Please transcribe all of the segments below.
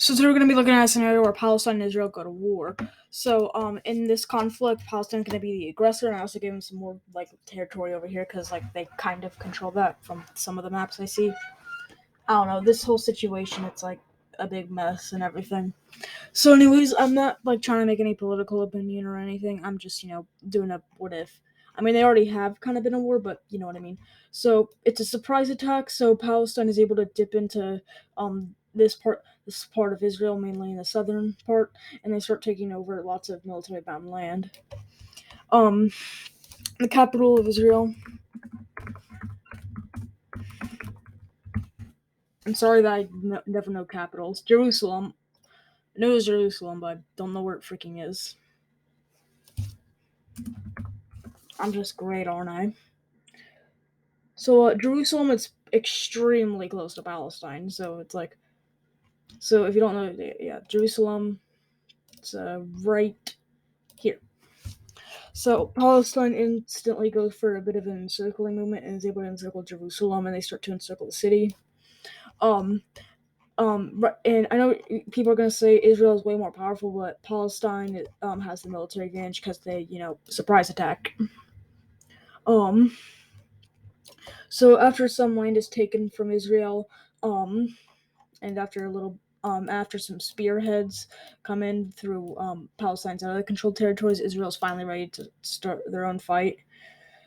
So today we're going to be looking at a scenario where Palestine and Israel go to war. So in this conflict, Palestine's going to be the aggressor, and I also gave them some more territory over here because they kind of control that from some of the maps I see. I don't know, this whole situation, it's a big mess and everything. So anyways, I'm not trying to make any political opinion or anything. I'm just doing a what if. I mean, they already have kind of been a war, but you know what I mean. So it's a surprise attack. So Palestine is able to dip into this part of Israel, mainly in the southern part, and they start taking over lots of military-bound land. Um, the capital of Israel. I'm sorry that I never know capitals. Jerusalem. I know it's Jerusalem, but I don't know where it freaking is. I'm just great, aren't I? So Jerusalem is extremely close to Palestine. So it's so if you don't know, yeah, Jerusalem, it's right here. So Palestine instantly goes for a bit of an encircling movement and is able to encircle Jerusalem, and they start to encircle the city. And I know people are gonna say Israel is way more powerful, but Palestine has the military advantage because they surprise attack. So after some land is taken from Israel, and after some spearheads come in through Palestine's other controlled territories, Israel's finally ready to start their own fight.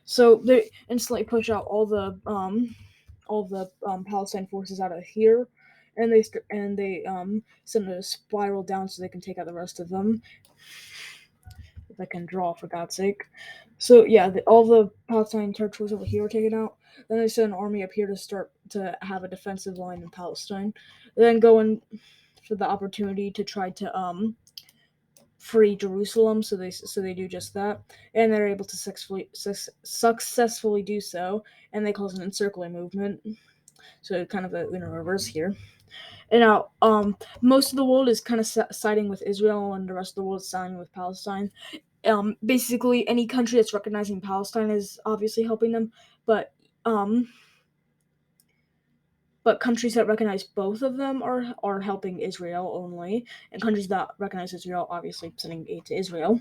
So they instantly push out all the Palestine forces out of here, and they send a spiral down so they can take out the rest of them. If I can draw, for God's sake. So yeah, all the Palestine territories over here are taken out. Then they send an army up here to start to have a defensive line in Palestine. Then go in for the opportunity to try to free Jerusalem. So they do just that, and they're able to successfully do so. And they cause an encircling movement. So kind of in a reverse here. And now, most of the world is kind of siding with Israel, and the rest of the world is siding with Palestine. Basically, any country that's recognizing Palestine is obviously helping them, but um, countries that recognize both of them are helping Israel only, and countries that recognize Israel obviously sending aid to Israel.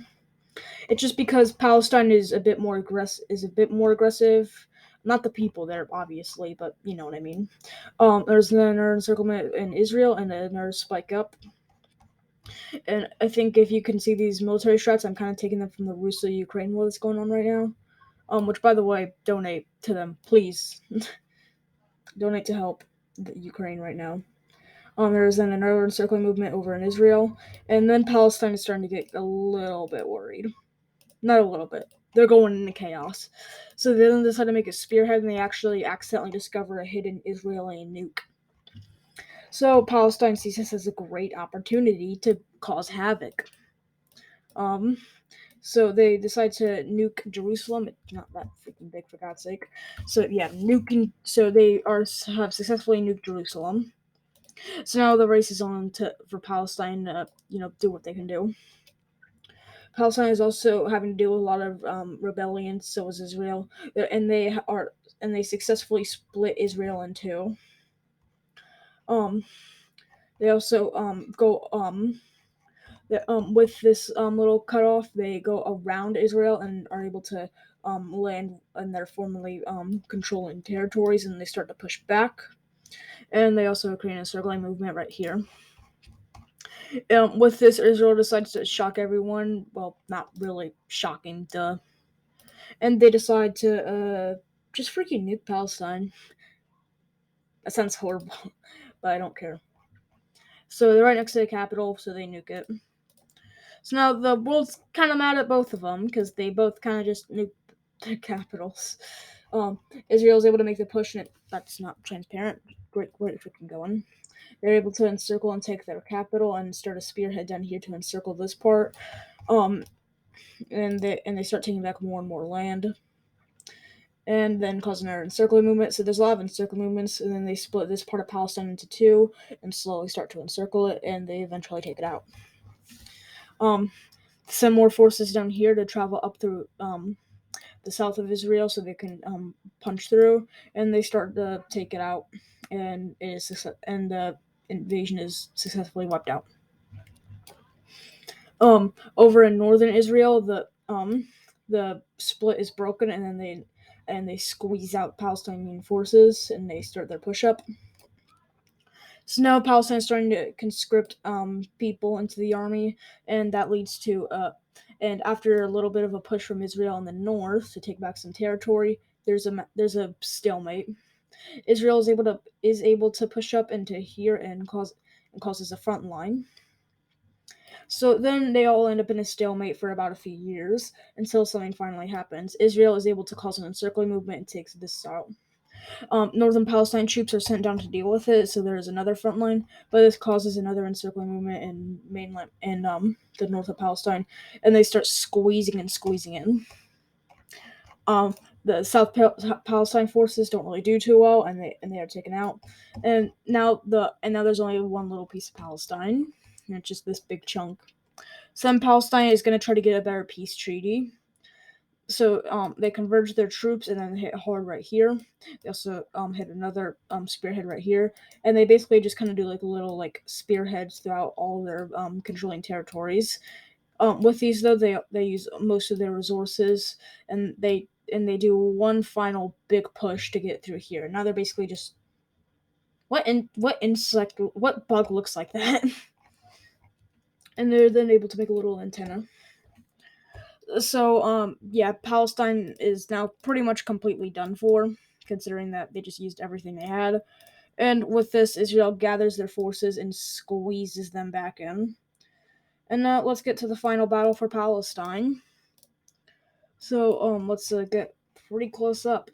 It's just because Palestine is a bit more aggressive. Not the people there, obviously, but you know what I mean. There's another encirclement in Israel and another spike up. And I think if you can see these military strats, I'm kind of taking them from the Russia-Ukraine war that's going on right now. Which, by the way, donate to them, please. Donate to help the Ukraine right now. There's then another encircling movement over in Israel, and then Palestine is starting to get a little bit worried. Not a little bit. They're going into chaos. So they then decide to make a spearhead, and they actually accidentally discover a hidden Israeli nuke. So Palestine sees this as a great opportunity to cause havoc. Um, So they decide to nuke Jerusalem. It's not that freaking big, for God's sake. So yeah, nuking. So they have successfully nuked Jerusalem. So now the race is on for Palestine to do what they can do. Palestine is also having to deal with a lot of rebellions. So is Israel, and they successfully split Israel in two. Um, they also go with this little cutoff, they go around Israel and are able to land in their formerly controlling territories, and they start to push back. And they also create a circling movement right here. With this, Israel decides to shock everyone. Well, not really shocking, duh. And they decide to just freaking nuke Palestine. That sounds horrible, but I don't care. So they're right next to the capital, so they nuke it. So now the world's kind of mad at both of them because they both kind of just nuked the capitals. Israel's able to make the push, and that's not transparent. Great freaking going. They're able to encircle and take their capital and start a spearhead down here to encircle this part. And they start taking back more and more land. And then cause another encircling movement. So there's a lot of encircling movements, and then they split this part of Palestine into two and slowly start to encircle it, and they eventually take it out. Send more forces down here to travel up through the south of Israel so they can punch through, and they start to take it out. And invasion is successfully wiped out. Over in northern Israel, the split is broken, and then they squeeze out Palestinian forces and they start their push up. So now Palestine is starting to conscript people into the army, and that leads to and after a little bit of a push from Israel in the north to take back some territory, there's a stalemate. Israel is able to push up into here and causes a front line. So then they all end up in a stalemate for about a few years until something finally happens. Israel is able to cause an encircling movement and takes this out. Northern Palestine troops are sent down to deal with it, so there is another front line, but this causes another encircling movement in mainland and the north of Palestine, and they start squeezing and squeezing in. The Palestine forces don't really do too well, and they are taken out. And now there's only one little piece of Palestine, and it's just this big chunk. So then Palestine is going to try to get a better peace treaty. So they converge their troops and then hit hard right here. They also hit another spearhead right here, and they basically just kind of do like little like spearheads throughout all their controlling territories. With these though, they use most of their resources, and they do one final big push to get through here. Now they're basically just what bug looks like that, and they're then able to make a little antenna. So yeah, Palestine is now pretty much completely done for, considering that they just used everything they had. And with this, Israel gathers their forces and squeezes them back in. And now let's get to the final battle for Palestine. So let's get pretty close up.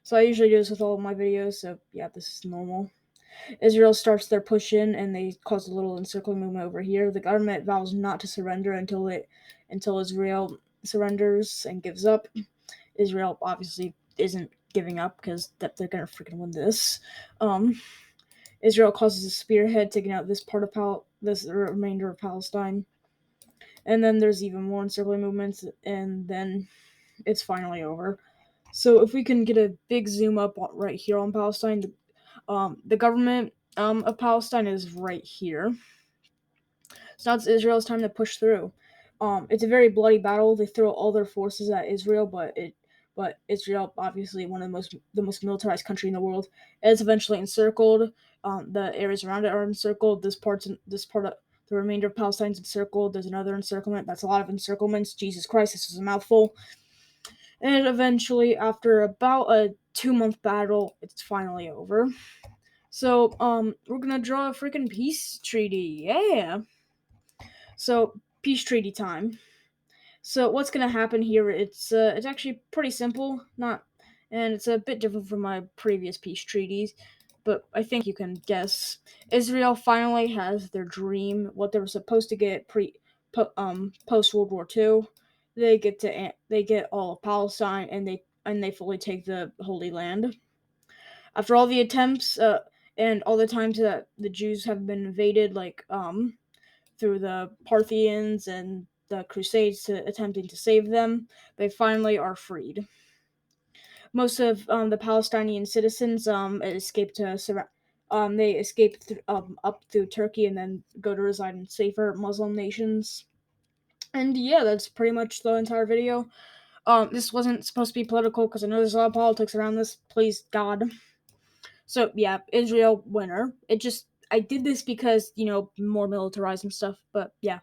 So I usually do this with all of my videos, so yeah, this is normal. Israel starts their push in, and they cause a little encircling movement over here. The government vows not to surrender until Israel surrenders and gives up. Israel obviously isn't giving up because they're gonna freaking win this. Israel causes a spearhead taking out this part of this remainder of Palestine, and then there's even more encircling movements, and then it's finally over. So if we can get a big zoom up right here on Palestine, the government of Palestine is right here. So now it's Israel's time to push through. It's a very bloody battle. They throw all their forces at Israel, but Israel, obviously one of the most militarized country in the world, is eventually encircled. The areas around it are encircled. This part of the remainder of Palestine's encircled. There's another encirclement. That's a lot of encirclements. Jesus Christ, this is a mouthful. And eventually, after about a 2-month battle, it's finally over. So, we're gonna draw a freaking peace treaty. Yeah. So, peace treaty time. So, what's gonna happen here? It's actually pretty simple. And it's a bit different from my previous peace treaties, but I think you can guess. Israel finally has their dream. What they were supposed to get post World War II. They get all of Palestine, and they fully take the Holy Land. After all the attempts, and all the times that the Jews have been invaded, like through the Parthians and the Crusades to attempting to save them, they finally are freed. Most of the Palestinian citizens escape they escape up through Turkey and then go to reside in safer Muslim nations. And yeah, that's pretty much the entire video. This wasn't supposed to be political because I know there's a lot of politics around this. Please God. So yeah, Israel winner. I did this because more militarized and stuff. But yeah.